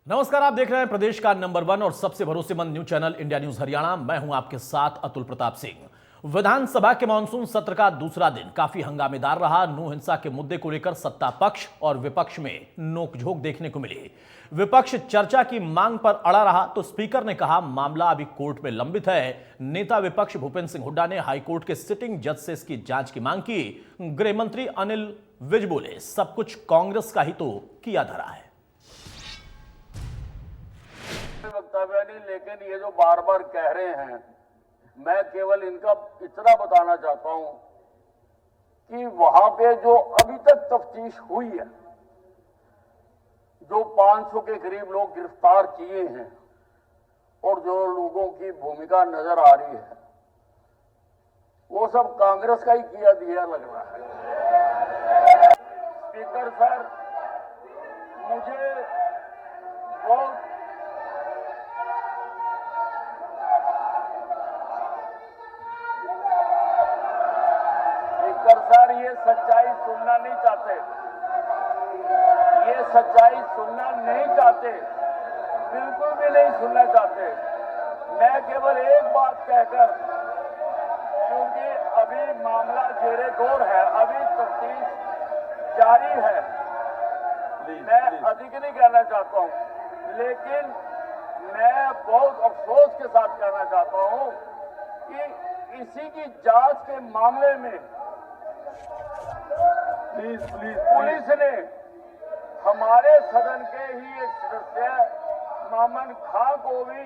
नमस्कार, आप देख रहे हैं प्रदेश का नंबर 1 और सबसे भरोसेमंद news channel India news Haryana. मैं हूं आपके साथ अतुल प्रताप सिंह। विधानसभा के मानसून सत्र का दूसरा दिन काफी हंगामेदार रहा। नौ हिंसा के मुद्दे को लेकर सत्ता पक्ष और विपक्ष में नोकझोंक देखने को मिली। विपक्ष चर्चा की मांग पर अड़ा रहा तो स्पीकर ने कहा मामला अभी कोर्ट में लंबित है। नेता विपक्ष भूपेंद्र सिंह हुड्डा ने हाईकोर्ट के सिटिंग जज से इसकी जांच की मांग की। गृह मंत्री अनिल विज बोले सब कुछ कांग्रेस का ही तो किया धरा है। वक्तव्य नहीं, लेकिन ये जो बार बार कह रहे हैं, मैं केवल इनका इतना बताना चाहता हूं कि वहां पे जो अभी तक तफ्तीश हुई है, जो 500 के करीब लोग गिरफ्तार किए हैं और जो लोगों की भूमिका नजर आ रही है, वो सब कांग्रेस का ही किया दिया लग रहा है। स्पीकर सर, मुझे बहुत सर ये सच्चाई सुनना नहीं चाहते, ये सच्चाई सुनना नहीं चाहते, बिल्कुल भी नहीं सुनना चाहते। मैं केवल एक बात कहकर, क्योंकि अभी मामला जेरे गौर है, अभी तफ्तीश जारी है, मैं अधिक नहीं कहना चाहता हूं, लेकिन मैं बहुत अफसोस के साथ कहना चाहता हूं कि इसी की जांच के मामले में पुलिस ने हमारे सदन के ही एक सदस्य मोहम्मद खां को भी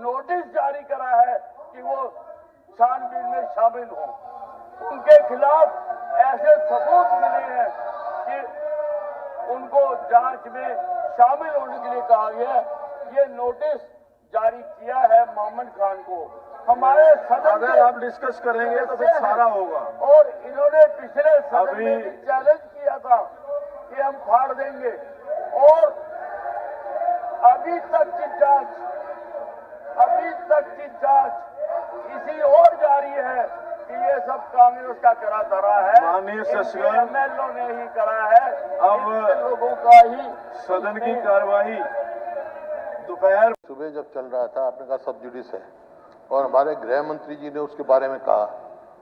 नोटिस जारी करा है कि वो छानबीन में शामिल हों। उनके खिलाफ ऐसे सबूत मिले हैं कि उनको जांच में शामिल होने के लिए कहा गया। ये नोटिस जारी किया है मोहम्मद खान को। हमारे सदन अगर आप डिस्कस करेंगे तो फिर सारा होगा। और इन्होंने पिछले सदन में भी चैलेंज किया था कि हम फाड़ देंगे, और अभी तक की जांच इसी और जारी है कि ये सब कांग्रेस का करा धरा है, माननीय सचिव एमएलओ ने ही करा है। अब लोगों का ही सदन की कार्यवाही दोपहर सुबह जब चल रहा था, आपने कहा सब जुडिस है, और हमारे गृह मंत्री जी ने उसके बारे में कहा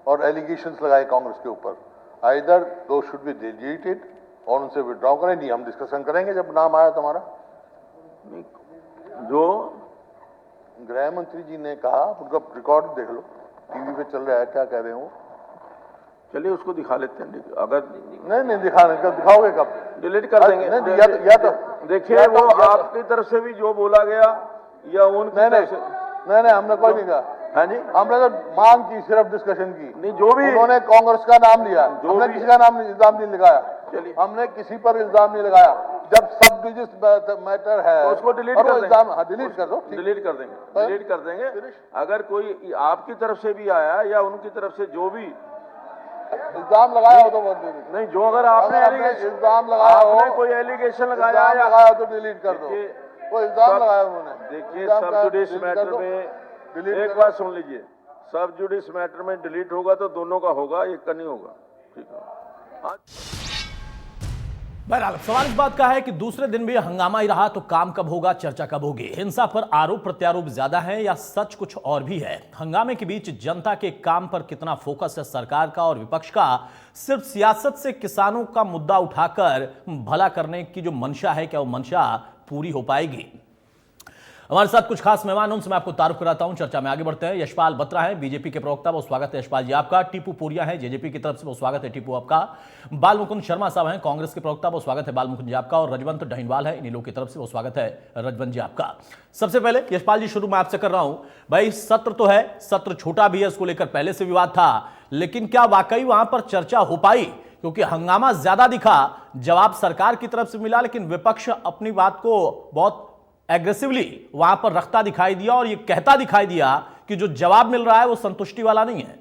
और एलिगेशंस लगाए कांग्रेस के ऊपर। आइदर दो शुड बी डिलीटेड और उनसे विड्रॉ करें। नहीं, हम डिस्कशन करेंगे जब नाम आया तुम्हारा। जो गृह मंत्री जी ने कहा, उनका रिकॉर्ड देख लो, टीवी पे चल रहा है, क्या कह रहे हो। चलिए उसको दिखा लेते हैं। अगर नहीं दिखाओगे कब? डिलीट कर देंगे। नहीं, या तो देखिए वो आपकी तरफ से भी जो बोला गया या उनकी तरफ से नहीं, हमने कोई नहीं कहा। हाँ जी, हमने तो मांग की, सिर्फ डिस्कशन की। नहीं, जो भी उन्होंने कांग्रेस का नाम लिया, हमने किसी का नाम इल्जाम नहीं लगाया। चलिए, हमने किसी पर इल्जाम नहीं लगाया। जब सब डिजिट मैटर है तो उसको डिलीट और कर वो देंगे। इल्जाम, हाँ डिलीट कर दो, डिलीट कर देंगे, डिलीट कर देंगे। अगर कोई आपकी तरफ से भी आया या उनकी तरफ से जो भी इल्जाम लगाया हो तो वो डिलीट। नहीं, जो अगर आपने इल्जाम लगाया हो, आपने कोई एलिगेशन लगाया या लगाया तो डिलीट कर दो। वो इल्जाम लगाया उन्होंने। देखिए, सब जुडिस मैटर में एक बात सुन लीजिए, सब जुडिस मैटर में डिलीट होगा तो दोनों का होगा, एक का नहीं होगा। ठीक है। बहरहाल सवाल इस बात का है कि दूसरे दिन भी हंगामा ही रहा तो काम कब होगा, चर्चा कब होगी। हिंसा पर आरोप प्रत्यारोप ज्यादा है या सच कुछ और भी है? हंगामे के बीच जनता के काम पर कितना फोकस है सरकार का और विपक्ष का? सिर्फ सियासत से किसानों का मुद्दा उठाकर भला करने की जो मंशा है, क्या वो मंशा पूरी हो पाएगी? हमारे साथ कुछ खास मेहमान, उनसे मैं आपको तारुफ कराता हूं। चर्चा में आगे बढ़ते हैं। यशपाल बत्रा हैं बीजेपी के प्रवक्ता, वो स्वागत है यशपाल जी आपका। टीपू पुरिया हैं जेजेपी की तरफ से, वो स्वागत है टीपू आपका। बाल मुकुंद शर्मा साहब हैं कांग्रेस के प्रवक्ता, वो स्वागत है बाल मुकुंद जी आपका। और रजवंत ढहींडवाल है इन्हीं लोग की तरफ से, वो स्वागत है रजवंत जी आपका। सबसे पहले यशपाल जी, शुरू मैं आपसे कर रहा हूं। भाई सत्र तो है, सत्र छोटा भी है, इसको लेकर पहले से विवाद था, लेकिन क्या वाकई वहां पर चर्चा हो पाई? क्योंकि हंगामा ज्यादा दिखा, जवाब सरकार की तरफ से मिला, लेकिन विपक्ष अपनी बात को बहुत एग्रेसिवली वहां पर रखता दिखाई दिया और यह कहता दिखाई दिया कि जो जवाब मिल रहा है वो संतुष्टि वाला नहीं है।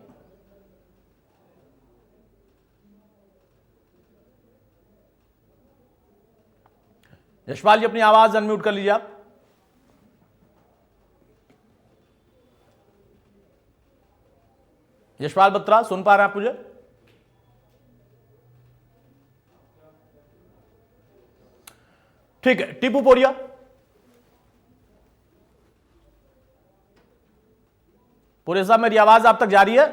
यशपाल जी, अपनी आवाज अनम्यूट कर लीजिए आप। यशपाल बत्रा, सुन पा रहे हैं आप मुझे? ठीक है, टीपू पोरिया। पुरे साहब, मेरी आवाज आप तक जा रही है?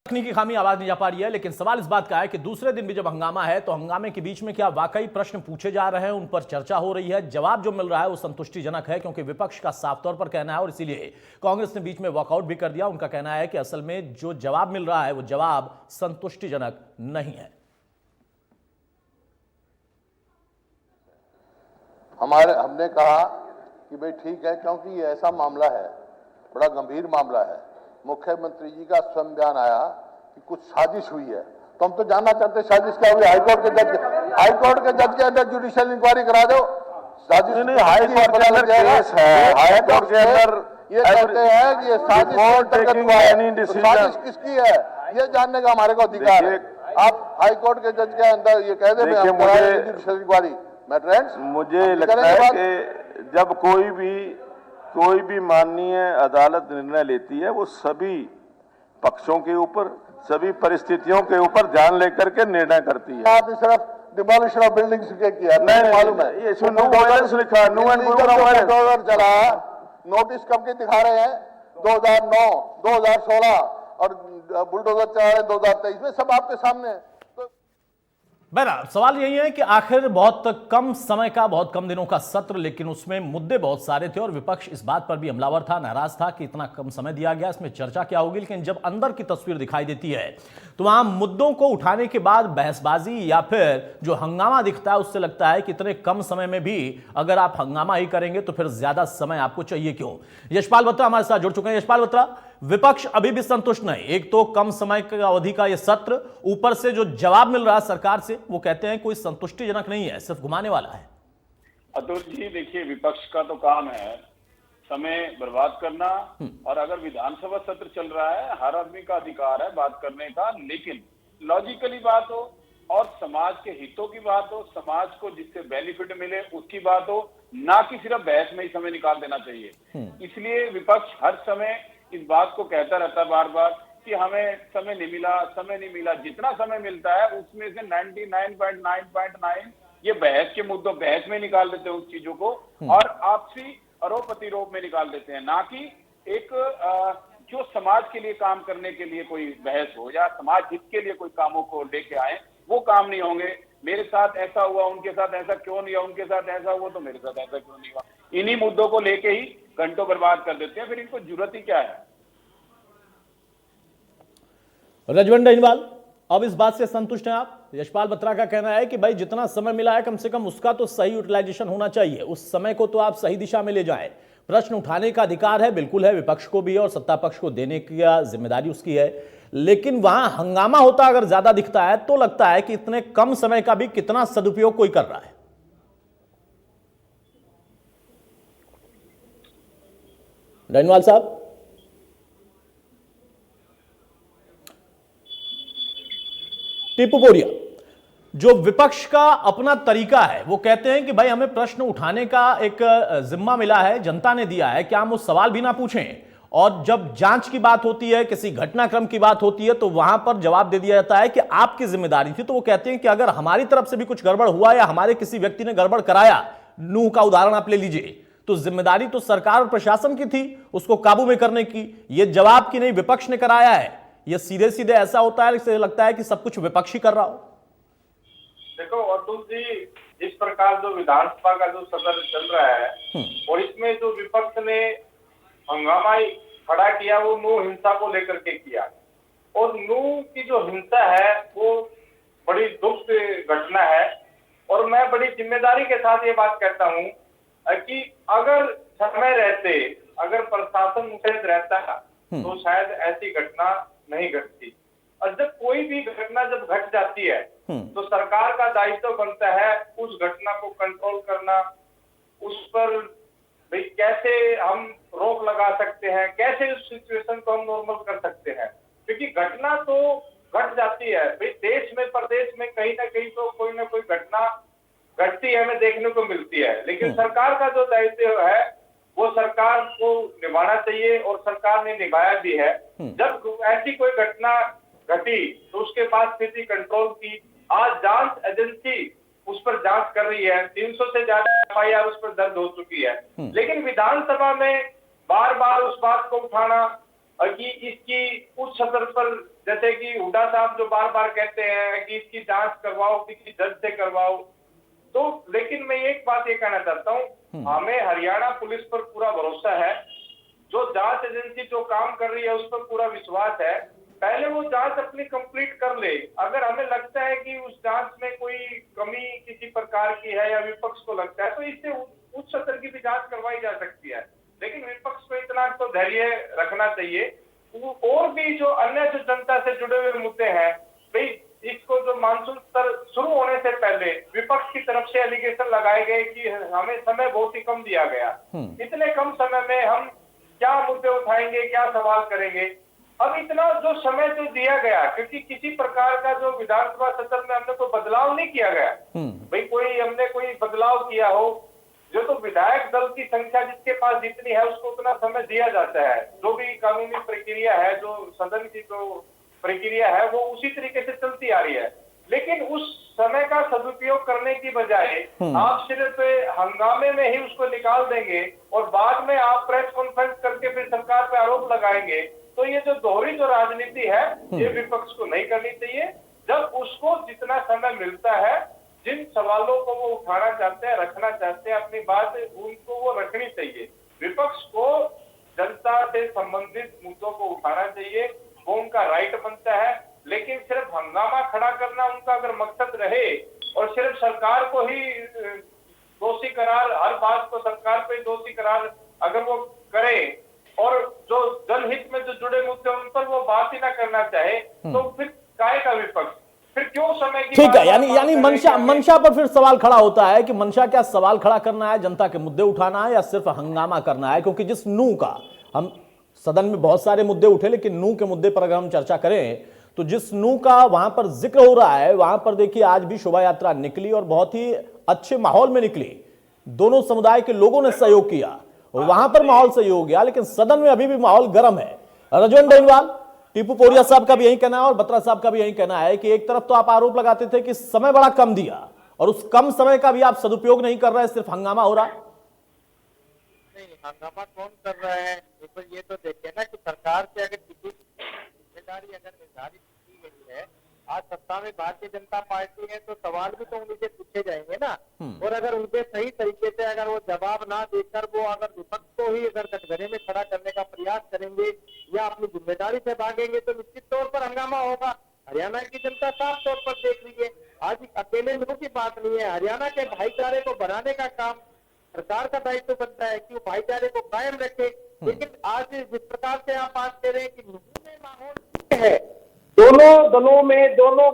तकनीकी खामी, आवाज नहीं जा पा रही है। लेकिन सवाल इस बात का है कि दूसरे दिन भी जब हंगामा है तो हंगामे के बीच में क्या वाकई प्रश्न पूछे जा रहे हैं, उन पर चर्चा हो रही है? जवाब जो मिल रहा है वो संतुष्टिजनक है, क्योंकि विपक्ष का साफ तौर पर कहना है, और इसीलिए कांग्रेस ने बीच में वॉकआउट भी कर दिया। उनका कहना है कि असल में जो जवाब मिल रहा है वो जवाब संतुष्टिजनक नहीं है। हमने कहा कि भाई ठीक है, क्योंकि ये ऐसा मामला है, बड़ा गंभीर मामला है। मुख्यमंत्री जी का स्वयं बयान आया कि कुछ साजिश हुई है, तो हम तो जानना चाहते हैं साजिश क्या हुई। हाईकोर्ट के जज के अंदर जुडिशियल इंक्वायरी करा दो। साजिश नहीं, हाईकोर्ट के अंदर केस है, हाईकोर्ट के अंदर ये कहते हैं कि ये साजिश किसकी है, ये जानने का हमारे को अधिकार है। आप हाईकोर्ट के जज के अंदर ये कह दे जुडिशियल इंक्वायरी। मुझे लगता है कि जब कोई भी माननीय अदालत निर्णय लेती है, वो सभी पक्षों के ऊपर, सभी परिस्थितियों के ऊपर ध्यान लेकर के निर्णय करती है। आपने सिर्फ डिमोलिशन ऑफ बिल्डिंग्स के किया, नहीं मालूम है ये इसमें नो वायलेंस लिखा है, नो एंड बुलडोजर चला। नोटिस कब के दिखा रहे हैं? 2009, 2016 और बुलडोजर चला रहे हैं 2023 में, सब आपके सामने है। बहरहाल सवाल यही है कि आखिर बहुत कम समय का, बहुत कम दिनों का सत्र, लेकिन उसमें मुद्दे बहुत सारे थे और विपक्ष इस बात पर भी हमलावर था, नाराज था कि इतना कम समय दिया गया, इसमें चर्चा क्या होगी। लेकिन जब अंदर की तस्वीर दिखाई देती है तो वहां मुद्दों को उठाने के बाद बहसबाजी या फिर जो हंगामा दिखता है, उससे लगता है कि इतने कम समय में भी अगर आप हंगामा ही करेंगे तो फिर ज्यादा समय आपको चाहिए क्यों? यशपाल बत्रा हमारे साथ जुड़ चुके हैं। यशपाल बत्रा, विपक्ष अभी भी संतुष्ट नहीं। एक तो कम समय की अवधि का यह सत्र, ऊपर से जो जवाब मिल रहा है सरकार से, वो कहते हैं कोई संतुष्टिजनक नहीं है, सिर्फ घुमाने वाला है। अतुल जी देखिए, विपक्ष का तो काम है समय बर्बाद करना, और अगर विधानसभा सत्र चल रहा है, हर आदमी का अधिकार है बात करने का, लेकिन लॉजिकली बात हो और समाज के हितों की बात हो, समाज को जिससे बेनिफिट मिले उसकी बात हो, ना कि सिर्फ बहस में ही समय निकाल देना चाहिए। इसलिए विपक्ष हर समय इस बात को कहता रहता है बार बार कि हमें समय नहीं मिला। जितना समय मिलता है उसमें से 99.9 ये बहस के मुद्दों, बहस में निकाल देते हैं उस चीजों को, और आपसी आरोप प्रतिरोप में निकाल देते हैं, ना कि एक जो समाज के लिए काम करने के लिए कोई बहस हो या समाज हित के लिए कोई कामों को लेके आए, वो काम नहीं होंगे। मेरे साथ ऐसा हुआ, उनके साथ ऐसा क्यों नहीं हुआ, उनके साथ ऐसा हुआ तो मेरे साथ ऐसा क्यों नहीं हुआ, इन्हीं मुद्दों को लेके ही घंटों बर्बाद कर देते हैं। फिर इनको जरूरत ही क्या है? रजवंत डैनिवाल, अब इस बात से संतुष्ट हैं आप? यशपाल बत्रा का कहना है कि भाई जितना समय मिला है कम से कम उसका तो सही यूटिलाइजेशन होना चाहिए, उस समय को तो आप सही दिशा में ले जाएं। प्रश्न उठाने का अधिकार है, बिल्कुल है, विपक्ष को भी और सत्ता पक्ष को देने की जिम्मेदारी उसकी है, लेकिन वहां हंगामा होता अगर ज्यादा दिखता है तो लगता है कि इतने कम समय का भी कितना सदुपयोग कोई कर रहा है। डैनिवाल साहब, टीपू बोरिया, जो विपक्ष का अपना तरीका है, वो कहते हैं कि भाई हमें प्रश्न उठाने का एक जिम्मा मिला है, जनता ने दिया है, क्या हम उस सवाल भी ना पूछें? और जब जांच की बात होती है, किसी घटनाक्रम की बात होती है, तो वहां पर जवाब दे दिया जाता है कि आपकी जिम्मेदारी थी। तो वो कहते हैं कि अगर हमारी तरफ से भी कुछ गड़बड़ हुआ या हमारे किसी व्यक्ति ने गड़बड़ कराया, नूह का उदाहरण आप ले लीजिए, तो जिम्मेदारी तो सरकार और प्रशासन की थी उसको काबू में करने की, ये जवाब की नहीं विपक्ष ने कराया है। ये सीधे सीधे ऐसा होता है, इससे लगता है कि सब कुछ विपक्ष ही कर रहा हो। देखो अतुल जी, इस प्रकार जो विधानसभा का जो सत्र चल रहा है और इसमें जो विपक्ष ने हंगामा खड़ा किया, वो नूह हिंसा को लेकर के किया, और नूह की जो हिंसा है वो बड़ी दुख घटना है। और मैं बड़ी जिम्मेदारी के साथ ये बात कहता हूँ कि अगर समय रहते, अगर प्रशासन मुस्तैद रहता तो शायद ऐसी घटना नहीं घटती। और जब कोई भी घटना जब घट जाती है तो सरकार का दायित्व बनता है उस घटना को कंट्रोल करना, उस पर भाई कैसे हम रोक लगा सकते हैं, कैसे उस सिचुएशन को हम नॉर्मल कर सकते हैं। क्योंकि घटना तो घट जाती है भाई, देश में प्रदेश में कहीं ना कहीं तो कोई ना कोई घटना घटती है, हमें देखने को मिलती है। लेकिन सरकार का जो दायित्व है वो सरकार को निभाना चाहिए और सरकार ने निभाया भी है। जब ऐसी कोई घटना घटी तो उसके बाद स्थिति कंट्रोल की। आज जांच एजेंसी उस पर जांच कर रही है, 300 से ज्यादा एफआईआर उस पर दर्ज हो चुकी है। लेकिन विधानसभा में बार बार उस बात को उठाना कि इसकी उच्च सदन पर, जैसे कि हुड्डा साहब जो बार बार कहते हैं कि इसकी जांच करवाओ, किसी जज से करवाओ, तो लेकिन मैं एक बात ये कहना चाहता हूँ, हमें हरियाणा पुलिस पर पूरा भरोसा है। जो जांच एजेंसी जो काम कर रही है उस पर पूरा विश्वास है। पहले वो जांच अपनी कंप्लीट कर ले। अगर हमें लगता है कि उस जांच में कोई कमी किसी प्रकार की है या विपक्ष को लगता है तो इससे उच्च स्तर की भी जांच करवाई जा सकती है। लेकिन विपक्ष को इतना तो धैर्य रखना चाहिए। और भी जो अन्य जो जनता से जुड़े हुए मुद्दे हैं भाई, इसको जो मानसून सत्र शुरू होने से पहले विपक्ष की तरफ से एलिगेशन लगाए गए कि हमें समय बहुत ही कम दिया गया, इतने कम समय में हम क्या मुद्दे उठाएंगे, क्या सवाल करेंगे। अब इतना जो समय जो दिया गया, क्योंकि किसी प्रकार का जो विधानसभा सत्र में हमने कोई बदलाव नहीं किया गया भाई, हमने कोई बदलाव किया हो, जो तो विधायक दल की संख्या जिसके पास जितनी है उसको उतना समय दिया जाता है। जो भी कानूनी प्रक्रिया है, जो सदन की जो प्रक्रिया है वो उसी तरीके से चलती आ रही है। लेकिन उस समय का सदुपयोग करने की बजाय आप सिर्फ हंगामे में ही उसको निकाल देंगे और बाद में आप प्रेस कॉन्फ्रेंस करके फिर सरकार पे आरोप लगाएंगे, तो ये जो दोहरी जो राजनीति है ये विपक्ष को नहीं करनी चाहिए। जब उसको जितना समय मिलता है, जिन सवालों को वो उठाना चाहते हैं, रखना चाहते हैं अपनी बात, उनको वो रखनी चाहिए। विपक्ष को जनता से संबंधित मुद्दों को उठाना चाहिए, वो उनका राइट बनता है। लेकिन सिर्फ हंगामा खड़ा करना उनका अगर मकसद रहे और सिर्फ सरकार को ही दोषी करार, हर बात को सरकार पे दोषी करार अगर वो करे और जो जनहित में जो जुड़े मुद्दे उन पर वो बात ही ना करना चाहे, तो फिर काहे का विपक्ष, फिर क्यों समय की ठीक है। यानी मंशा पर फिर सवाल खड़ा होता है कि मंशा क्या सवाल खड़ा करना है, जनता के मुद्दे उठाना है या सिर्फ हंगामा करना है? क्योंकि जिस नू का हम सदन में बहुत सारे मुद्दे उठे, लेकिन नू के मुद्दे पर अगर हम चर्चा करें तो जिस नू का वहां पर जिक्र हो रहा है, वहां पर देखिए आज भी शोभा यात्रा निकली और बहुत ही अच्छे माहौल में निकली। दोनों समुदाय के लोगों ने सहयोग किया, वहां पर माहौल सही हो गया, लेकिन सदन में अभी भी माहौल गर्म है। रजवन बेनीवाल, टीपू पोरिया साहब का भी यही कहना है और बत्रा साहब का भी यही कहना है कि एक तरफ तो आप आरोप लगाते थे कि समय बड़ा कम दिया और उस कम समय का भी आप सदुपयोग नहीं कर रहे, सिर्फ हंगामा हो रहा। नहीं, हंगामा कौन कर रहा है? ये तो देखिए ना कि सरकार से अगर किसी जिम्मेदारी अगर निर्धारित की गई है, आज सत्ता में भारतीय जनता पार्टी है, तो सवाल भी तो उनसे पूछे जाएंगे ना। और अगर उनके सही तरीके से अगर वो जवाब ना देकर वो अगर विपक्ष को ही अगर कटघरे में खड़ा करने का प्रयास करेंगे या अपनी जिम्मेदारी से भागेंगे तो निश्चित तौर पर हंगामा होगा। हरियाणा की जनता साफ तौर पर देख लीजिए, आज अकेले लोगों की बात नहीं है, हरियाणा के भाईचारे को बनाने का काम सरकार का दायित्व बनता है कि वो भाईचारे को कायम रखे। लेकिन आज जिस प्रकार से आप बात कर रहे हैं कि माहौल है, दोनों दलों में, दोनों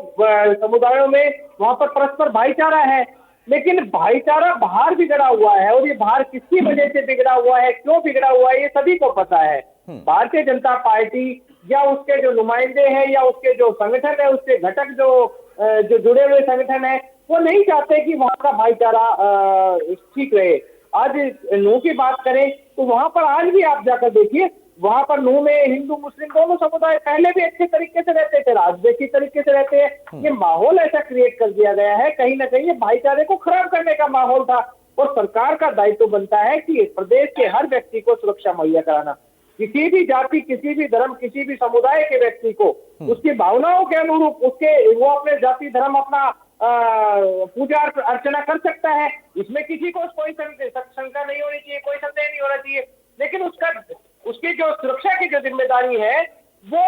समुदायों में वहां पर परस्पर भाईचारा है, लेकिन भाईचारा बाहर बिगड़ा हुआ है और ये बाहर किसकी वजह से बिगड़ा हुआ है, क्यों बिगड़ा हुआ है, ये सभी को पता है। भारतीय जनता पार्टी या उसके जो नुमाइंदे हैं या उसके जो संगठन है, उसके घटक जो जुड़े हुए संगठन है, वो नहीं चाहते कि वहां का भाईचारा ठीक रहे। आज नू की बात करें तो वहां पर आज भी आप जाकर देखिए, वहां पर नू में हिंदू मुस्लिम दोनों समुदाय पहले भी अच्छे तरीके से रहते थे, आज भी अच्छी तरीके से रहते हैं। ये माहौल ऐसा क्रिएट कर दिया गया है, कहीं ना कहीं ये भाईचारे को खराब करने का माहौल था और सरकार का दायित्व बनता है कि प्रदेश के हर व्यक्ति को सुरक्षा मुहैया कराना। किसी भी जाति, किसी भी धर्म, किसी भी समुदाय के व्यक्ति को उसकी भावनाओं के अनुरूप वो अपने जाति धर्म अपना पूजा अर्चना कर सकता है, इसमें किसी को कोई शंका नहीं होनी चाहिए, कोई संदेह नहीं होना चाहिए। लेकिन उसकी जो सुरक्षा की जो जिम्मेदारी है वो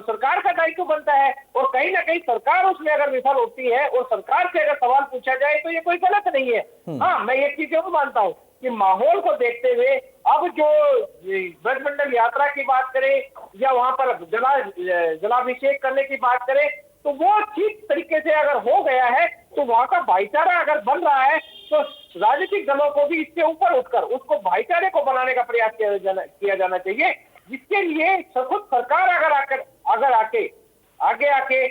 सरकार का दायित्व बनता है और कहीं ना कहीं सरकार उसमें अगर विफल होती है और सरकार से अगर सवाल पूछा जाए तो ये कोई गलत नहीं है। हाँ, मैं एक चीज जरूर मानता हूँ कि माहौल को देखते हुए अब जो ब्रजमंडल यात्रा की बात करें या वहां पर जलाभिषेक करने की बात करें, तो वो ठीक तरीके से अगर हो गया है तो वहां का भाईचारा अगर बन रहा है तो राजनीतिक दलों को भी इससे ऊपर उठकर उसको भाईचारे को बनाने का प्रयास किया जाना चाहिए, जिसके लिए खुद सरकार अगर आकर अगर आगे आके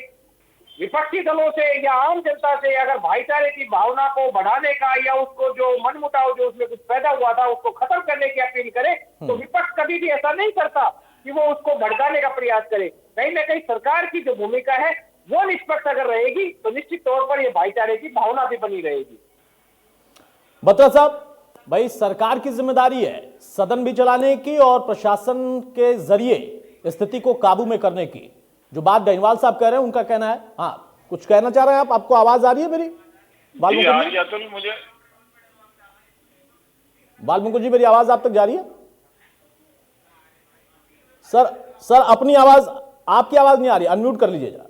विपक्षी दलों से या आम जनता से अगर भाईचारे की भावना को बढ़ाने का या उसको जो मनमुटाव जो उसमें कुछ पैदा हुआ था उसको खत्म करने की अपील करे, तो विपक्ष कभी भी ऐसा नहीं करता कि वो उसको भड़काने का प्रयास करे। कहीं ना कहीं सरकार की जो भूमिका है वो निष्पक्ष अगर रहेगी तो निश्चित तौर पर ये भाईचारे की भावना भी बनी रहेगी। बत्रा साहब, भाई सरकार की जिम्मेदारी है सदन भी चलाने की और प्रशासन के जरिए स्थिति को काबू में करने की। जो बात डैनिवाल साहब कह रहे हैं उनका कहना है। हाँ, कुछ कहना चाह रहे हैं आप? आपको आवाज आ रही है मेरी? बाल मुकुंद जी मेरी आवाज आप तक जा रही है? सर अपनी आवाज, आपकी आवाज नहीं आ रही, अनम्यूट कर लीजिए जरा।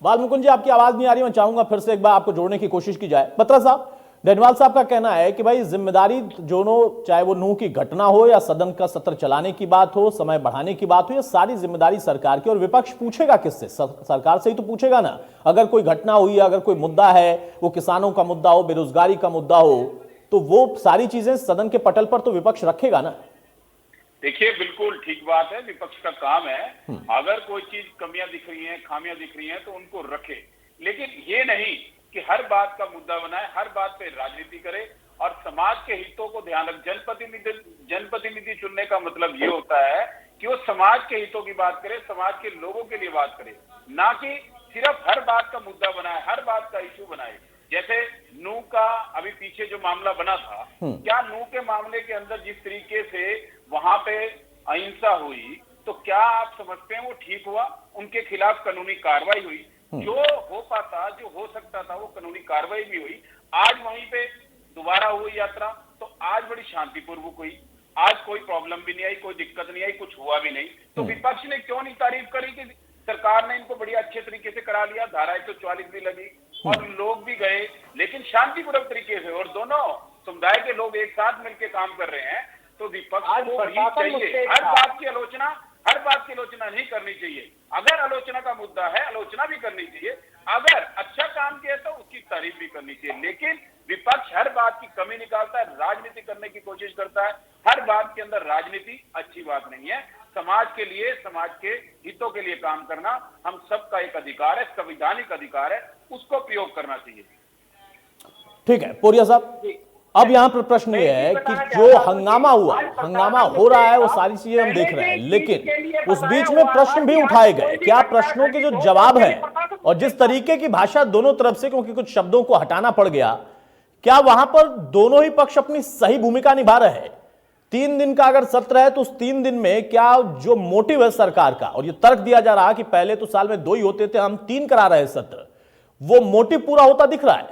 बाल मुकुंद जी आपकी आवाज नहीं आ रही, मैं चाहूंगा फिर से एक बार आपको जोड़ने की कोशिश की जाए। बत्रा साहब, डैनिवाल साहब का कहना है कि भाई जिम्मेदारी दोनों, चाहे वो नूह की घटना हो या सदन का सत्र चलाने की बात हो, समय बढ़ाने की बात हो, ये सारी जिम्मेदारी सरकार की। और विपक्ष पूछेगा किससे? सरकार से ही तो पूछेगा ना। अगर कोई घटना हुई, अगर कोई मुद्दा है, वो किसानों का मुद्दा हो, बेरोजगारी का मुद्दा हो, तो वो सारी चीजें सदन के पटल पर तो विपक्ष रखेगा ना। देखिए, बिल्कुल ठीक बात है, विपक्ष का काम है अगर कोई चीज कमियां दिख रही हैं, खामियां दिख रही हैं तो उनको रखे, लेकिन ये नहीं कि हर बात का मुद्दा बनाए, हर बात पे राजनीति करे और समाज के हितों को ध्यान रख। जनप्रतिनिधि चुनने का मतलब ये होता है कि वो समाज के हितों की बात करे, समाज के लोगों के लिए बात करे, ना कि सिर्फ हर बात का मुद्दा बनाए, हर बात का इश्यू बनाए। जैसे नूह का अभी पीछे जो मामला बना था, क्या नूह के मामले के अंदर जिस तरीके से वहां पे अहिंसा हुई, तो क्या आप समझते हैं वो ठीक हुआ? उनके खिलाफ कानूनी कार्रवाई हुई, जो हो पाता, जो हो सकता था वो कानूनी कार्रवाई भी हुई। आज वहीं पे दोबारा हुई यात्रा, तो आज बड़ी शांतिपूर्वक हुई, आज कोई प्रॉब्लम भी नहीं आई, कोई दिक्कत नहीं आई, कुछ हुआ भी नहीं। तो विपक्ष ने क्यों नहीं तारीफ करी कि सरकार ने इनको बड़ी अच्छे तरीके से करा लिया, धारा 144 भी लगी और लोग भी गए, लेकिन शांतिपूर्वक तरीके से, और दोनों समुदाय के लोग एक साथ मिलकर काम कर रहे हैं। तो विपक्ष को भी चाहिए हर बात की आलोचना नहीं करनी चाहिए। अगर आलोचना का मुद्दा है, आलोचना भी करनी चाहिए, अगर अच्छा काम किया तो उसकी तारीफ भी करनी चाहिए। लेकिन विपक्ष हर बात की कमी निकालता है, राजनीति करने की कोशिश करता है। हर बात के अंदर राजनीति अच्छी बात नहीं है। समाज के लिए, समाज के हितों के लिए काम करना हम सबका एक अधिकार है, संवैधानिक अधिकार है, उसको प्रयोग करना चाहिए। ठीक है पोरिया साहब, अब यहाँ पर प्रश्न ये है कि जो हंगामा हुआ, हंगामा हो रहा है, वो सारी चीजें हम देख रहे हैं, लेकिन उस बीच में प्रश्न भी उठाए गए। क्या प्रश्नों के जो जवाब हैं और जिस तरीके की भाषा दोनों तरफ से, क्योंकि कुछ शब्दों को हटाना पड़ गया, क्या वहां पर दोनों ही पक्ष अपनी सही भूमिका निभा रहे हैं? 3 दिन का अगर सत्र है तो उस 3 दिन में क्या जो मोटिव है सरकार का, और ये तर्क दिया जा रहा है कि पहले तो साल में 2 ही होते थे, हम 3 करा रहे हैं सत्र, वो मोटिव पूरा होता दिख रहा है?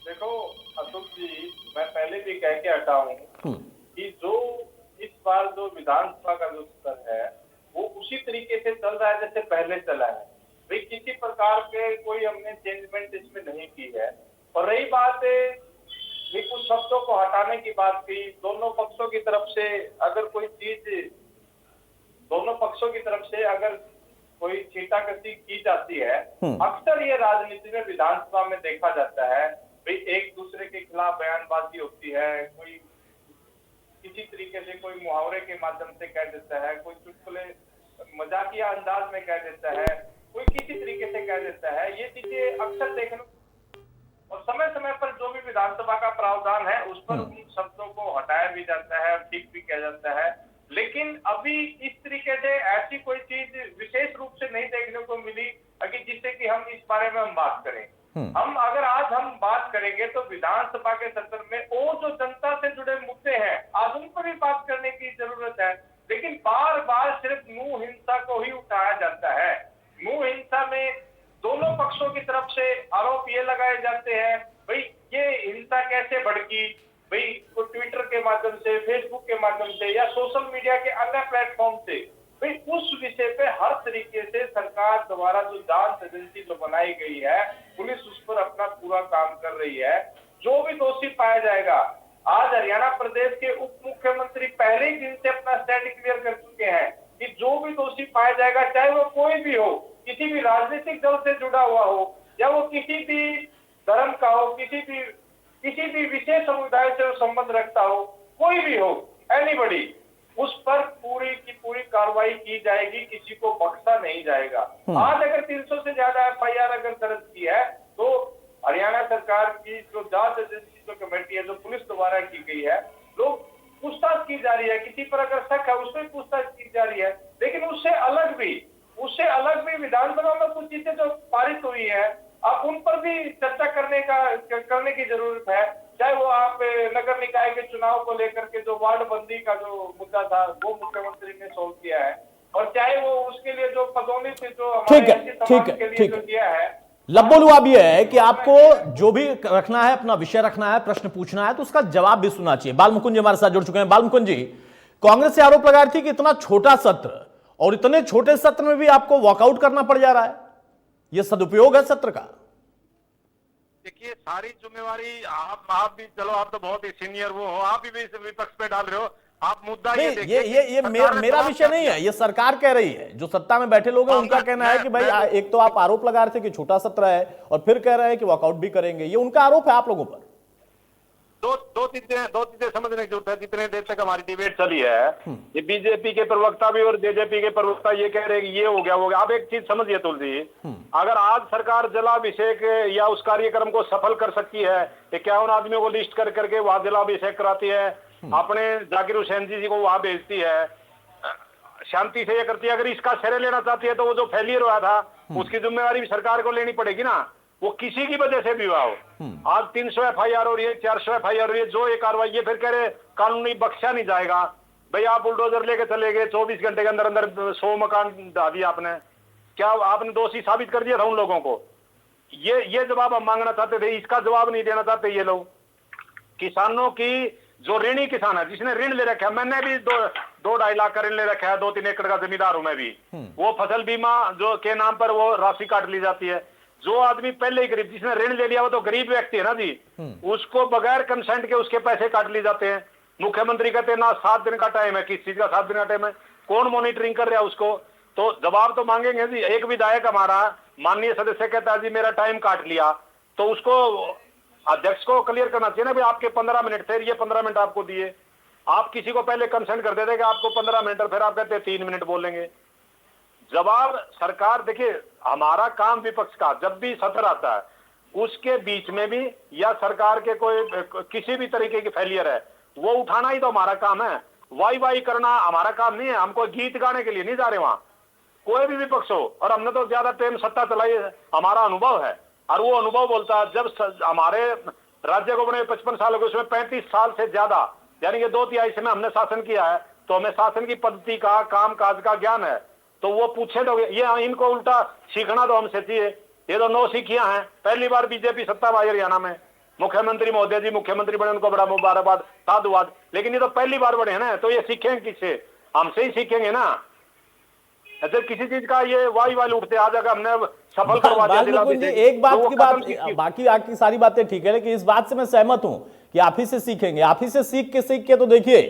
देखो अतुल जी, मैं पहले भी कह के हटा हूं कि जो इस बार जो विधानसभा का जो सत्र है वो उसी तरीके से चल रहा है जैसे पहले चला है। भाई किसी प्रकार के कोई हमने चेंजमेंट इसमें नहीं की है। और रही बात ये कुछ शब्दों को हटाने की बात की, दोनों पक्षों की तरफ से अगर कोई चीज, दोनों पक्षों की तरफ से अगर कोई छींटाकशी की जाती है, अक्सर ये राजनीति में, विधानसभा में देखा जाता है, भाई एक दूसरे के खिलाफ बयानबाजी होती है, कोई किसी तरीके से कोई मुहावरे के माध्यम से कह देता है, कोई चुटकुले मजाकिया अंदाज में कह देता है, कोई किसी तरीके से कह देता है। ये चीजें अक्सर देखने, और समय समय पर जो भी विधानसभा का प्रावधान है उस पर उन शब्दों को हटाया भी जाता है, ठीक भी किया जाता है। लेकिन अभी इस तरीके से ऐसी कोई चीज विशेष रूप से नहीं देखने को मिली कि जिससे कि हम इस बारे में हम बात करें। हम अगर आज हम बात करेंगे तो विधानसभा के सत्र में और जो जनता से जुड़े मुद्दे हैं आज उन पर भी बात करने की जरूरत है। लेकिन बार बार सिर्फ नूह हिंसा को ही उठाया जाता है। नूह हिंसा में दोनों पक्षों की तरफ से आरोप ये लगाए जाते हैं, भाई ये हिंसा कैसे भड़की, भाई को ट्विटर के माध्यम से, फेसबुक के माध्यम से या सोशल मीडिया के अन्य प्लेटफॉर्म से, भाई उस विषय पे हर तरीके से सरकार द्वारा जो जांच एजेंसी जो बनाई गई है, पुलिस उस पर अपना पूरा काम कर रही है। जो भी दोषी पाया जाएगा, आज हरियाणा प्रदेश के उप मुख्यमंत्री पहले ही दिन से अपना स्टैंड क्लियर कर चुके हैं कि जो भी दोषी पाया जाएगा, चाहे वो कोई भी हो, किसी भी राजनीतिक दल से जुड़ा हुआ हो या वो किसी भी धर्म का हो, किसी भी किसी भी विशेष समुदाय से संबंध रखता हो, कोई भी हो, एनीबॉडी, उस पर पूरी की पूरी कार्रवाई की जाएगी, किसी को बख्शा नहीं जाएगा। आज अगर 300 से ज्यादा एफआईआर अगर दर्ज की है तो हरियाणा सरकार की जो जांच एजेंसी जो कमेटी है, जो पुलिस द्वारा की गई है, लोग पूछताछ की जा रही है, किसी पर अगर शक है उसमें पूछताछ की जा रही है। लेकिन उससे अलग भी विधानसभा में कुछ चीजें जो पारित हुई है, अब उन पर भी चर्चा करने की जरूरत है। चाहे वो आप नगर निकाय के चुनाव को लेकर के जो वार्ड बंदी का जो मुद्दा था वो मुख्यमंत्री ने सोल्व किया है, और चाहे वो उसके लिए जो पदोन्नति से जो हमारे ऐसे समाज के लिए जो किया है। लब्बोलू अब यह है कि आपको जो भी रखना है, अपना विषय रखना है, प्रश्न पूछना है, तो उसका जवाब भी सुनना चाहिए। बालमुकुंद जी हमारे साथ जुड़ चुके हैं। बालमुकुंद जी, कांग्रेस से आरोप लगा रही थी कि इतना छोटा सत्र और इतने छोटे सत्र में भी आपको वॉकआउट करना पड़ जा रहा है, यह सदुपयोग है सत्र का? देखिए, सारी जिम्मेवारी आप भी, चलो आप तो बहुत ही सीनियर वो हो, आप भी विपक्ष पे डाल रहे हो। आप मुद्दा ये देखिए, ये मेरा विषय नहीं है, ये सरकार कह रही है। जो सत्ता में बैठे लोग हैं उनका कहना है कि भाई एक तो आप आरोप लगा रहे थे कि छोटा सत्र है और फिर कह रहे हैं कि वॉकआउट भी करेंगे। ये उनका आरोप है आप लोगों पर। दो चीजें समझने की जरूरत है। जितने देर तक हमारी डिबेट चली है, ये बीजेपी के प्रवक्ता भी और जेजेपी के प्रवक्ता ये कह रहे हैं कि ये हो गया। आप एक चीज समझिए तुलसी, अगर आज सरकार जलाभिषेक या उस कार्यक्रम को सफल कर सकती है, 51 आदमियों को लिस्ट कर करके वहां जलाभिषेक कराती है, अपने जाकिर हुसैन जी को वहां भेजती है, शांति से ये करती है, अगर इसका श्रेय लेना चाहती है तो वो जो फेलियर हुआ था उसकी जिम्मेवारी भी सरकार को लेनी पड़ेगी ना। वो किसी की वजह से भी हुआ हो। आज 300 एफआईआर हो रही है, 400 एफआईआर हो रही है, जो ये कार्रवाई, ये फिर कह रहे कानूनी बख्शा नहीं जाएगा। भाई आप बुलडोजर लेके चले गए, 24 घंटे के अंदर अंदर 100 मकान ढा दिया आपने, क्या आपने दोषी साबित कर दिया था उन लोगों को? ये जवाब हम मांगना चाहते थे, इसका जवाब नहीं देना चाहते ये लोग। किसानों की जो ऋणी किसान है, जिसने ऋण ले रखा है, मैंने भी 2-2.5 लाख का ऋण ले रखा है, 2-3 एकड़ का जमींदार हूं मैं भी, वो फसल बीमा जो के नाम पर वो राशि काट ली जाती है। जो आदमी पहले ही गरीब, जिसने ऋण ले लिया वो तो गरीब व्यक्ति है ना जी, उसको बगैर कंसेंट के उसके पैसे काट लिए जाते हैं। मुख्यमंत्री कहते हैं ना 7 दिन का टाइम है, किस चीज का 7 दिन का टाइम है? कौन मॉनिटरिंग कर रहा है उसको? तो जवाब तो मांगेंगे जी। एक विधायक हमारा माननीय सदस्य कहता है जी मेरा टाइम काट लिया, तो उसको अध्यक्ष को क्लियर करना चाहिए ना भाई, आपके 15 मिनट थे, ये 15 मिनट आपको दिए। आप किसी को पहले कंसेंट कर देते कि आपको 15 मिनट, और फिर आप कहते 3 मिनट बोलेंगे। जवाब सरकार, देखिए हमारा काम विपक्ष का जब भी सत्र आता है उसके बीच में भी या सरकार के कोई किसी भी तरीके की फेलियर है वो उठाना ही तो हमारा काम है। वाई करना हमारा काम नहीं है। हम कोई गीत गाने के लिए नहीं जा रहे वहां, कोई भी विपक्ष हो। और हमने तो ज्यादा टाइम सत्ता चलाई है, हमारा अनुभव है, और वो अनुभव बोलता है जब हमारे राज्य को बने 55 साल हो गए, उसमें 35 साल से ज्यादा यानी कि 2/3 समय हमने शासन किया है, तो हमें शासन की पद्धति का, काम काज का ज्ञान है। तो वो पूछे तो ये इनको उल्टा सीखना तो हमसे चाहिए। ये तो 9 सीखियां हैं। पहली बार बीजेपी सत्ता में आई हरियाणा में, मुख्यमंत्री महोदय जी मुख्यमंत्री बने, उनको बड़ा मुबारकबाद, साधुवाद। लेकिन ये तो पहली बार बने हैं ना, तो ये सीखेंगे किससे? हमसे ही सीखेंगे ना। अगर किसी चीज का ये वाई उठते आ जाएगा, हमने सफल करवा दिया। एक बात की बात, बाकी आपकी सारी बातें ठीक है, लेकिन इस बात से मैं सहमत हूं कि आप ही से सीखेंगे। आप ही से सीख के तो देखिए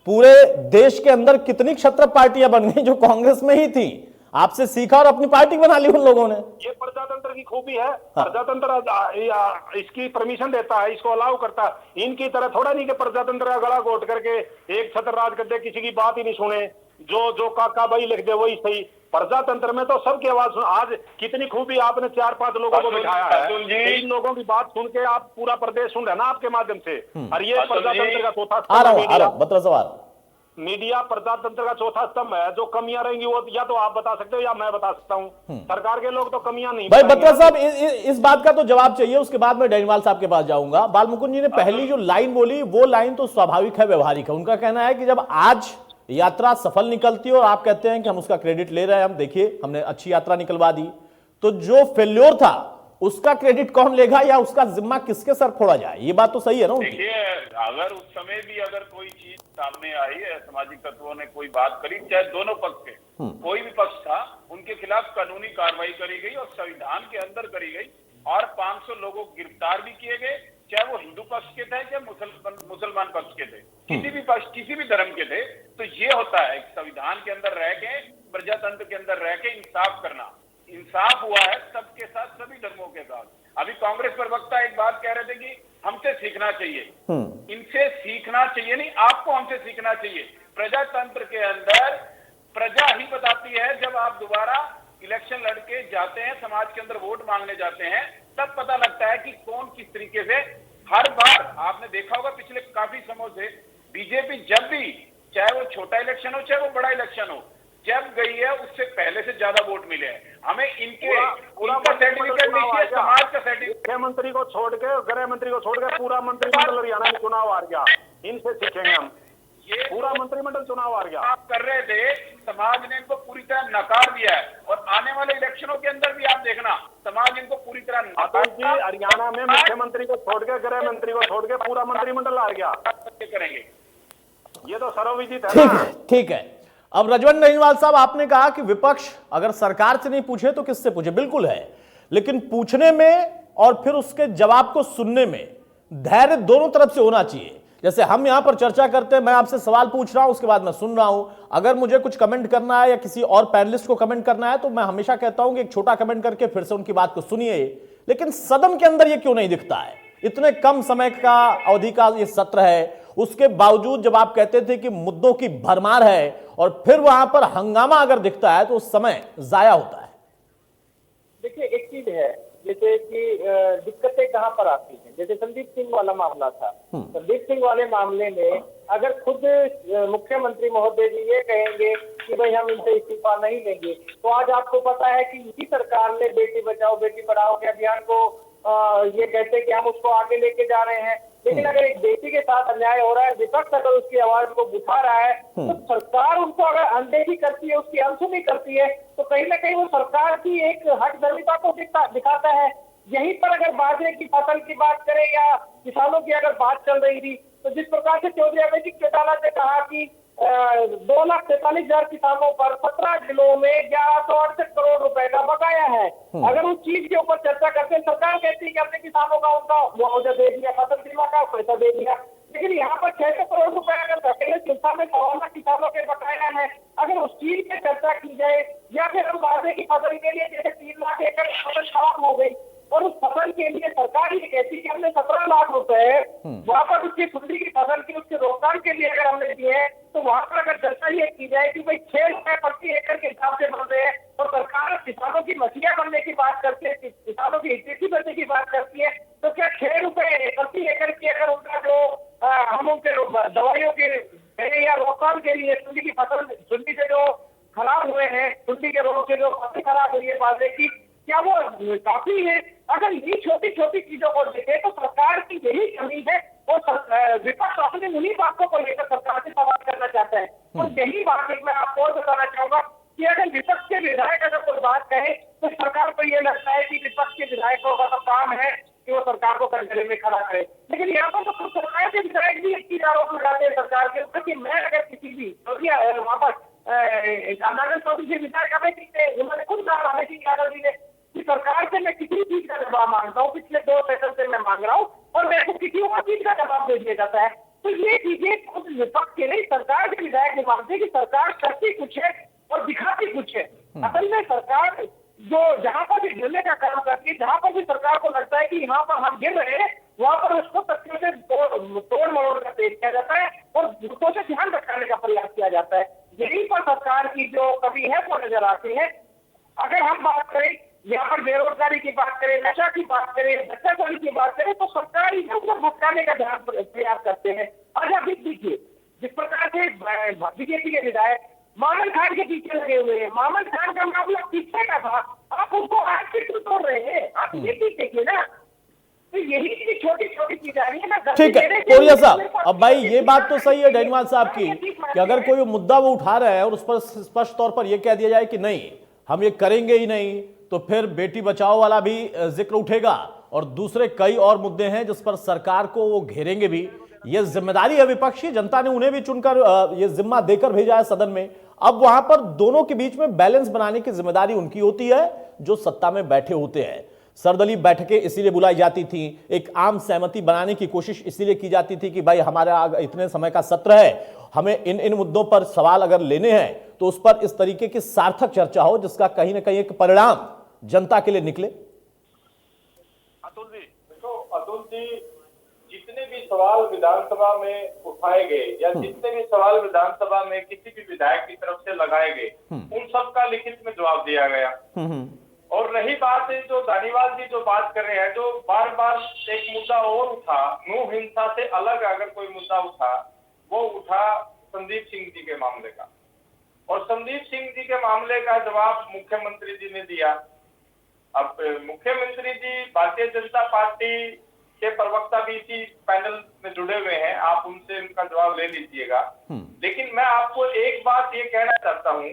पूरे देश के अंदर कितनी क्षत्र पार्टियां बन गई जो कांग्रेस में ही थी। आपसे सीखा और अपनी पार्टी बना ली उन लोगों ने। ये प्रजातंत्र की खूबी है। प्रजातंत्र इसकी परमिशन देता है, इसको अलाउ करता है। इनकी तरह थोड़ा नहीं कि प्रजातंत्र का गला घोट करके एक छत्र राज कर दे, किसी की बात ही नहीं सुने, जो काका भाई लिख दे वही सही। प्रजातंत्र में तो सबकी आवाज सुन। आज कितनी खूबी आपने 4-5 लोगों को बिठाया है, इन लोगों की बात सुन के आप पूरा प्रदेश सुन रहे हैं ना आपके माध्यम से। और ये प्रजातंत्र का चौथा स्तंभ, मीडिया प्रजातंत्र का चौथा स्तंभ है। जो कमियां रहेंगी वो या तो आप बता सकते हो या मैं बता सकता हूं। सरकार के लोग तो कमियां नहीं। भाई बत्रा साहब, इस बात का तो जवाब चाहिए, उसके बाद मैं डैनिवाल साहब के पास जाऊंगा। बालमुकुंद जी ने पहली जो लाइन बोली वो लाइन तो स्वाभाविक है, व्यवहारिक है। उनका कहना है कि जब आज यात्रा सफल निकलती है और आप कहते हैं कि हम उसका क्रेडिट ले रहे हैं, हम देखिए हमने अच्छी यात्रा निकलवा दी, तो जो फेल्योर था उसका क्रेडिट कौन लेगा या उसका जिम्मा किसके सर फोड़ा जाए? ये बात तो सही है ना उनकी। देखिए, अगर उस समय भी अगर कोई चीज सामने आई है, सामाजिक तत्वों ने कोई बात करी, चाहे दोनों पक्ष के कोई भी पक्ष था, उनके खिलाफ कानूनी कार्रवाई करी गई और संविधान के अंदर करी गई, और 500 लोगों को गिरफ्तार भी किए गए, चाहे वो हिंदू पक्ष के थे चाहे मुसलमान पक्ष के थे, किसी भी पक्ष, किसी भी धर्म के थे। तो ये होता है संविधान के अंदर रह के, प्रजातंत्र के अंदर रह के इंसाफ करना। इंसाफ हुआ है सबके साथ, सभी धर्मों के साथ। अभी कांग्रेस प्रवक्ता एक बात कह रहे थे कि हमसे सीखना चाहिए, इनसे सीखना चाहिए नहीं, आपको हमसे सीखना चाहिए। प्रजातंत्र के अंदर प्रजा ही बताती है, जब आप दोबारा इलेक्शन लड़के जाते हैं, समाज के अंदर वोट मांगने जाते हैं, तब पता लगता है कि कौन किस तरीके से। हर बार आपने देखा होगा पिछले काफी समय से बीजेपी जब भी, चाहे वो छोटा इलेक्शन हो चाहे वो बड़ा इलेक्शन हो, जब गई है उससे पहले से ज्यादा वोट मिले हैं। हमें इनका सर्टिफिकेट देखिए, समाज का सर्टिफिकेट। मुख्यमंत्री को छोड़ के, गृह मंत्री को छोड़ के पूरा मंत्रिमंडल हरियाणा में चुनाव हार गया। इनसे सीखेंगे हम, ये पूरा मंत्रिमंडल चुनाव हार गया। आप कर रहे थे, समाज ने इनको पूरी तरह नकार दिया है, और आने वाले इलेक्शनों के अंदर भी आप देखना समाज इनको पूरी तरह अतुल जी, हरियाणा में मुख्यमंत्री को छोड़ के, गृह मंत्री को छोड़ के पूरा मंत्रिमंडल हार गया। करेंगे। ये तो सर्वविदित है ठीक ना। है, ठीक है। अब रजवंत नहीवाल साहब, आपने कहा कि विपक्ष अगर सरकार से नहीं पूछे तो किससे पूछे? बिल्कुल है, लेकिन पूछने में और फिर उसके जवाब को सुनने में धैर्य दोनों तरफ से होना चाहिए। जैसे हम यहां पर चर्चा करते हैं, मैं आपसे सवाल पूछ रहा हूं, उसके बाद मैं सुन रहा हूं। अगर मुझे कुछ कमेंट करना है या किसी और पैनलिस्ट को कमेंट करना है तो मैं हमेशा कहता हूं कि एक छोटा कमेंट करके फिर से उनकी बात को सुनिए। लेकिन सदन के अंदर यह क्यों नहीं दिखता है? इतने कम समय का अवधि का ये सत्र है, उसके बावजूद जब आप कहते थे कि मुद्दों की भरमार है और फिर वहां पर हंगामा अगर दिखता है तो उस समय जाया होता है। देखिए, एक चीज है, जैसे कि दिक्कतें कहाँ पर आती हैं। जैसे संदीप सिंह वाला मामला था, संदीप सिंह वाले मामले में अगर खुद मुख्यमंत्री महोदय जी ये कहेंगे कि भाई हम इनसे इस्तीफा नहीं लेंगे, तो आज आपको पता है कि इसी सरकार ने बेटी बचाओ बेटी पढ़ाओ के अभियान को ये कहते कि हम उसको आगे लेके जा रहे हैं। लेकिन अगर एक बेटी के साथ अन्याय हो रहा है, विपक्ष अगर उसकी आवाज को उठा रहा है, तो सरकार उनको अगर अनदेखी करती है, उसकी अनसुनी करती है, तो कहीं ना कहीं वो सरकार की एक हठधर्मिता को दिखाता है। यहीं पर अगर बाजरे की फसल की बात करें या किसानों की अगर बात चल रही थी, तो जिस प्रकार से चौधरी अमरजीत चौटाला ने कहा कि 2,43,000 किसानों पर 17 जिलों में 1168 करोड़ रुपए का बकाया है। अगर उस चीज के ऊपर चर्चा करते हैं, सरकार कहती है कि हमने किसानों का उनका मुआवजा दे दिया, फसल बीमा का पैसा दे दिया, लेकिन यहाँ पर 600 करोड़ रुपए अगर अकेले चिंता में 14 लाख किसानों के बकाया है, अगर उस चीज की चर्चा की जाए, या फिर हम बाजरे की फसल के लिए जैसे 3 लाख एकड़ फसल खराब हो गई और उस फसल के लिए सरकार ये कहती है कि हमने 17 लाख रुपए वहां पर उसकी सुंडी की फसल की उसके रोकथाम के लिए अगर हमने दिए हैं, तो वहां पर अगर चर्चा ये की जाए कि भाई 6 रुपए प्रति एकड़ के हिसाब से बन रहे हैं और सरकार किसानों की मसीहा बनने की बात करती है, किसानों की हितैषी बनने की बात करती है, तो क्या 6 रुपए प्रति एकड़ की अगर उनका जो हम उनके दवाइयों के या रोकथाम के लिए सुंडी की फसल, सुंडी से जो खराब हुए हैं, सुंडी के रोग से जो फसल खराब हुई है बाजरे की, क्या वो काफी है? अगर ये छोटी छोटी चीजों को देखे तो सरकार की यही कमी है और विपक्ष अपनी उन्हीं बातों को लेकर सरकार से सवाल करना चाहता है। और यही बात मैं आपको और बताना चाहूंगा कि अगर विपक्ष के विधायक अगर कोई बात कहे तो सरकार को ये लगता है कि विपक्ष के विधायकों का तो काम है कि वो सरकार को कटघरे में खड़ा करे। लेकिन यहाँ पर तो सरकार के विधायक भी एक चीज आरोप लगाते हैं सरकार के ऊपर कि मैं अगर किसी भी वहाँ पर नारायण चौधरी जी विधायक उन्होंने खुद कहा रमेश सिंह यादव जी ने कि सरकार से मैं किसी चीज का जवाब मांगता हूँ, पिछले 2 सेशन से मैं मांग रहा हूँ और मेरे को किसी और चीज का जवाब दे दिया जाता है। तो ये चीजें खुद विपक्ष के नहीं, सरकार के विधायक नहीं मानते कि सरकार करती कुछ है और दिखाती कुछ है। असल में सरकार जो जहां पर भी गिरने का काम करती है, जहां पर भी सरकार को लगता है कि यहाँ पर हम गिर रहे हैं, वहां पर उसको तथ्यों से तोड़ मरोड़ कर पेश किया जाता है और मुद्दों से ध्यान भटकाने का प्रयास किया जाता है। यहीं पर सरकार की जो कमी है वो नजर आती है। अगर हम बात करें यहाँ पर बेरोजगारी की बात करें, नशा की बात करें, भ्रष्टाचार की बात करें, तो सरकार इसे ऊपर भटकाने का ध्यान प्रयास करते हैं। आज आप देखिए जिस प्रकार से बीजेपी के विधायक मामन खान के पीछे लगे हुए हैं, मामन खान का मामला पीछे का था, आप उनको आज से क्यों तोड़ रहे हैं? आप ये चीज देखिए ना, तो यही छोटी छोटी चीज आ रही है ना। ठीक है कोरिया साहब, अब भाई ये बात तो सही है नहीवाल साहब की कि अगर कोई मुद्दा वो उठा रहा है और उस पर स्पष्ट तौर पर यह कह दिया जाए कि नहीं हम ये करेंगे ही नहीं, तो फिर बेटी बचाओ वाला भी जिक्र उठेगा और दूसरे कई और मुद्दे हैं जिस पर सरकार को वो घेरेंगे भी। ये जिम्मेदारी है विपक्षी, जनता ने उन्हें भी चुनकर ये जिम्मा देकर भेजा है सदन में। अब वहां पर दोनों के बीच में बैलेंस बनाने की जिम्मेदारी उनकी होती है जो सत्ता में बैठे होते हैं। सर्वदलीय बैठकें इसीलिए बुलाई जाती थी, एक आम सहमति बनाने की कोशिश इसीलिए की जाती थी कि भाई हमारा इतने समय का सत्र है, हमें इन मुद्दों पर सवाल अगर लेने हैं तो उस पर इस तरीके की सार्थक चर्चा हो जिसका कहीं ना कहीं एक परिणाम जनता के लिए निकले। अतुल जी, सवाल विधानसभा में उठाए गए या जितने भी सवाल विधानसभा में किसी भी विधायक की तरफ से लगाए गए, उन सब का लिखित में जवाब दिया गया। और रही बात जो धानीवाल जी जो बात कर रहे हैं, जो बार बार एक मुद्दा और उठा, नूह हिंसा से अलग अगर कोई मुद्दा उठा, वो उठा संदीप सिंह जी के मामले का। और संदीप सिंह जी के मामले का जवाब मुख्यमंत्री जी ने दिया। अब मुख्यमंत्री जी भारतीय जनता पार्टी के प्रवक्ता भी इसी पैनल में जुड़े हुए हैं, आप उनसे उनका जवाब ले लीजिएगा। लेकिन मैं आपको एक बात ये कहना चाहता हूँ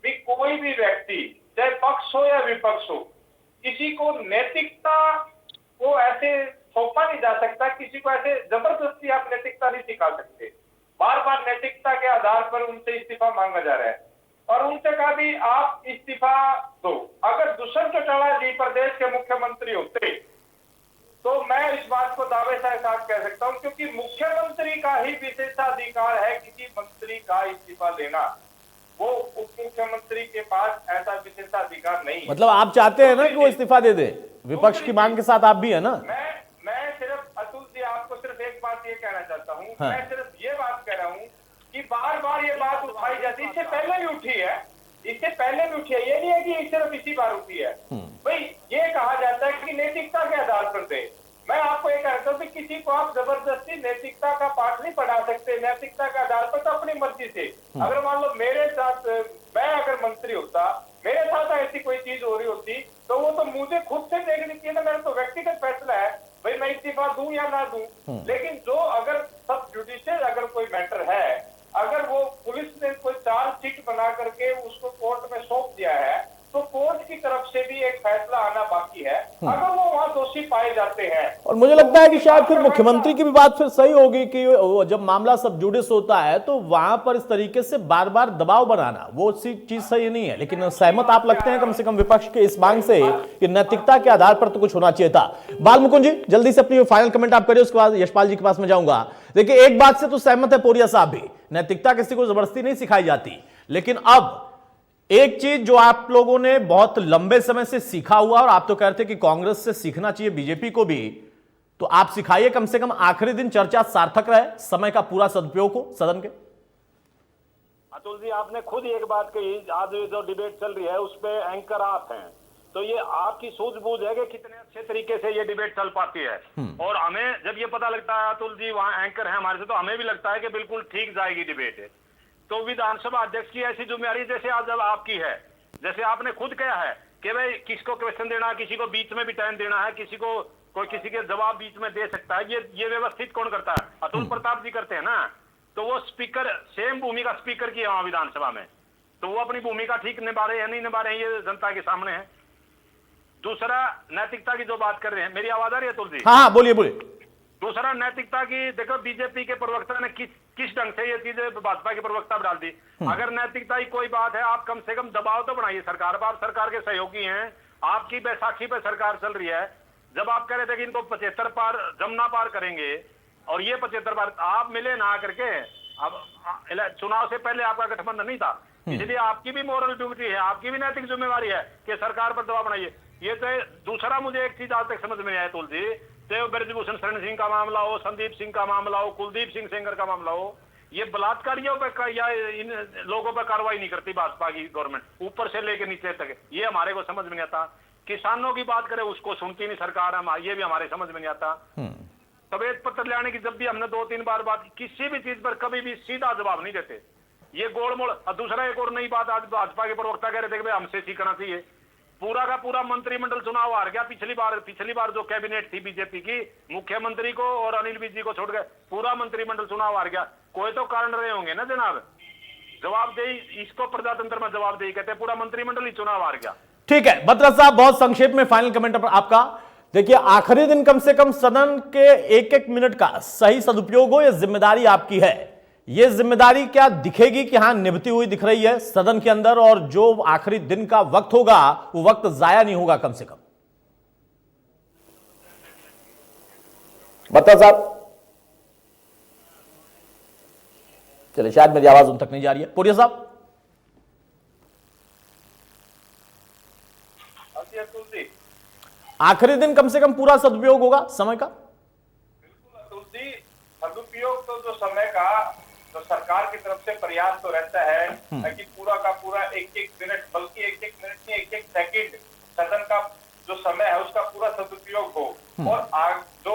कि कोई भी व्यक्ति, चाहे पक्ष हो या विपक्ष हो, किसी को नैतिकता को ऐसे सौंपा नहीं जा सकता, किसी को ऐसे जबरदस्ती आप नैतिकता नहीं सिखा सकते। बार बार नैतिकता के आधार पर उनसे इस्तीफा मांगा जा रहा है और उनसे कहा भी आप इस्तीफा दो। अगर दुष्यंत चौटाला जी प्रदेश के मुख्यमंत्री होते तो मैं इस बात को दावे के साथ कह सकता हूं, क्योंकि मुख्यमंत्री का ही विशेषाधिकार है किसी मंत्री का इस्तीफा देना। वो उप मुख्यमंत्री के पास ऐसा विशेषाधिकार नहीं है। मतलब आप चाहते हैं ना कि वो इस्तीफा दे दे, विपक्ष की मांग के साथ आप भी है ना? मैं सिर्फ अतुल जी आपको सिर्फ एक बात ये कहना चाहता हूँ, मैं सिर्फ ये बात कह रहा हूँ कि बार बार ये बात उठाई जाती है, इससे पहले भी उठी है, ये नहीं है कि सिर्फ इसी बार उठी है। भाई ये कहा जाता है कि नैतिकता के आधार पर दे। मैं आपको ये कहता हूँ कि किसी को आप जबरदस्ती नैतिकता का पाठ नहीं पढ़ा सकते। नैतिकता के आधार पर तो अपनी मर्जी से, अगर मान लो मेरे साथ, मैं अगर मंत्री होता, मेरे साथ ऐसी कोई चीज हो रही होती, तो वो तो मुझे खुद से देखनी चाहिए ना, मेरा तो व्यक्तिगत फैसला है भाई मैं इस्तीफा दूं या ना दूं। लेकिन जो अगर सब जुडिशियल अगर कोई मैटर है, अगर वो पुलिस ने कोई चार्जशीट बना करके उसको कोर्ट में सौंप दिया है, तो कोर्ट की तरफ से भी एक फैसला आना बाकी है। अगर वो वहां दोषी पाए जाते हैं, और मुझे लगता है कि शायद फिर मुख्यमंत्री की भी बात फिर सही होगी कि जब मामला सब जुडिस होता है तो वहां पर इस तरीके से बार बार दबाव बनाना वो चीज सही नहीं है। लेकिन सहमत आप लगते हैं कम से कम विपक्ष के इस मांग से कि नैतिकता के आधार पर तो कुछ होना चाहिए था। बाल मुकुंद जी जल्दी से अपनी फाइनल कमेंट आप करिए, उसके बाद यशपाल जी के पास में जाऊंगा। देखिए एक बात से तो सहमत है पोरिया साहब भी, नैतिकता किसी को जबरदस्ती नहीं सिखाई जाती, लेकिन अब एक चीज जो आप लोगों ने बहुत लंबे समय से सीखा हुआ, और आप तो कहते कि कांग्रेस से सीखना चाहिए बीजेपी को भी, तो आप सिखाइए कम से कम आखिरी दिन चर्चा सार्थक रहे, समय का पूरा सदुपयोग हो सदन के। अतुल जी आपने खुद एक बात कही, आज जो डिबेट चल रही है उस पे एंकर आप हैं, तो ये आपकी सूझबूझ है कि कितने अच्छे तरीके से ये डिबेट चल पाती है। और हमें जब ये पता लगता है अतुल जी वहां एंकर है हमारे से, तो हमें भी लगता है कि बिल्कुल ठीक जाएगी डिबेट। तो विधानसभा अध्यक्ष की ऐसी जिम्मेदारी जैसे आज जब आपकी है, जैसे आपने खुद कहा है कि भाई किसको क्वेश्चन देना है, किसी को बीच में भी टाइम देना है, किसी को कोई किसी के जवाब बीच में दे सकता है, ये व्यवस्थित कौन करता है? अतुल प्रताप जी करते हैं ना। तो वो स्पीकर, सेम भूमिका स्पीकर की है वहां विधानसभा में, तो वो अपनी भूमिका ठीक निभा रहे हैं नहीं निभा रहे हैं, ये जनता के सामने है। दूसरा नैतिकता की जो बात कर रहे हैं, मेरी आवाज आ रही है अतुल जी? हाँ बोलिए बोलिए। दूसरा नैतिकता की, देखो बीजेपी के प्रवक्ता ने किस ढंग से ये चीजें भाजपा के प्रवक्ता पर डाल दी। अगर नैतिकता की कोई बात है, आप कम से कम दबाव तो बनाइए सरकार पर, आप सरकार के सहयोगी हैं, आपकी बैसाखी पे सरकार चल रही है। जब आप कह रहे थे कि इनको 75 पार जमुना पार करेंगे, और ये 75 पार आप मिले ना करके, अब चुनाव से पहले आपका गठबंधन नहीं था, इसलिए आपकी भी मोरल ड्यूटी है, आपकी भी नैतिक जिम्मेवारी है कि सरकार पर दबाव बनाइए। ये तो दूसरा मुझे एक चीज आज तक समझ में नहीं आया तुलसी, चाहे ब्रजभूषण शरण सिंह का मामला हो, संदीप सिंह का मामला हो, कुलदीप सिंह सेंगर का मामला हो, ये बलात्कारियों पर या इन लोगों पर कार्रवाई नहीं करती भाजपा की गवर्नमेंट, ऊपर से लेकर नीचे तक। ये हमारे को समझ में नहीं आता। किसानों की बात करें उसको सुनती नहीं सरकार, ये भी हमारे समझ में नहीं आता। तबीयत पत्र लाने की जब भी हमने 2-3 बार बात की, किसी भी चीज पर कभी भी सीधा जवाब नहीं देते, ये गोलमोल। दूसरा एक और नई बात आज भाजपा के प्रवक्ता कह रहे थे कि भाई हमसे सीखना चाहिए। पूरा का पूरा मंत्रिमंडल चुनाव हार गया पिछली बार जो कैबिनेट थी बीजेपी की, मुख्यमंत्री को और अनिल विज जी को छोड़ गए, पूरा मंत्रिमंडल चुनाव हार गया। कोई तो कारण रहे होंगे ना जनाब, जवाबदेही, इसको प्रजातंत्र में जवाबदेही कहते हैं, पूरा मंत्रिमंडल ही चुनाव हार गया। ठीक है बत्रा साहब, बहुत संक्षेप में फाइनल कमेंट आपका। देखिए आखिरी दिन कम से कम सदन के एक मिनट का सही सदुपयोग हो, यह जिम्मेदारी आपकी है। यह जिम्मेदारी क्या दिखेगी कि हां निभती हुई दिख रही है सदन के अंदर, और जो आखिरी दिन का वक्त होगा वो वक्त जाया नहीं होगा कम से कम। बत्रा साहब चलिए, शायद मेरी आवाज उन तक नहीं जा रही है। पुरिया साहब तुलसी, आखिरी दिन कम से कम पूरा सदुपयोग होगा समय का। बिल्कुल तुलसी, सदुपयोग तो जो समय का तो सरकार की तरफ से प्रयास तो रहता है कि पूरा का पूरा एक एक मिनट, बल्कि एक एक मिनट नहीं, एक एक सेकंड सदन का जो समय है उसका पूरा सदुपयोग हो। और जो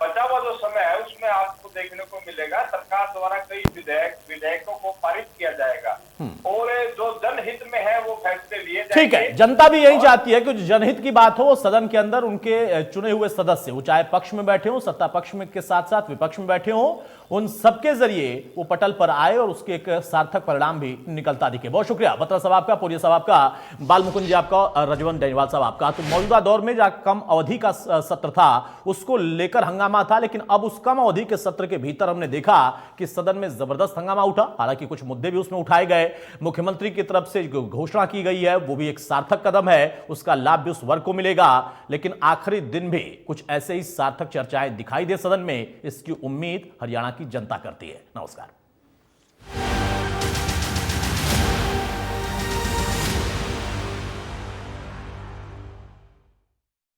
बचा हुआ जो समय है उसमें आपको देखने को मिलेगा सरकार द्वारा कई विधेयकों को पारित किया जाएगा और जो जनहित में है वो फैसले लिए जाएंगे। ठीक है, जनता भी यही चाहती है कि जो जनहित की बात हो सदन के अंदर उनके चुने हुए सदस्य, वो चाहे पक्ष में बैठे हो, सत्ता पक्ष में के साथ साथ विपक्ष में बैठे हो, उन सबके जरिए वो पटल पर आए और उसके एक सार्थक परिणाम भी निकलता दिखे। बहुत शुक्रिया बत्रा साहब आपका, पुरिया साहब आपका, बाल मुकुंद जी आपका, रजवंत डेनीवाल साहब आपका। तो मौजूदा दौर में जो कम अवधि का सत्र था उसको लेकर हंगामा था, लेकिन अब उस कम अवधि के सत्र के भीतर हमने देखा कि सदन में जबरदस्त हंगामा उठा। हालांकि कुछ मुद्दे भी उसमें उठाए गए, मुख्यमंत्री की तरफ से जो घोषणा की गई है वो भी एक सार्थक कदम है, उसका लाभ भी उस वर्ग को मिलेगा। लेकिन आखिरी दिन भी कुछ ऐसे ही सार्थक चर्चाएं दिखाई दे सदन में, इसकी उम्मीद हरियाणा की जनता करती है। नमस्कार।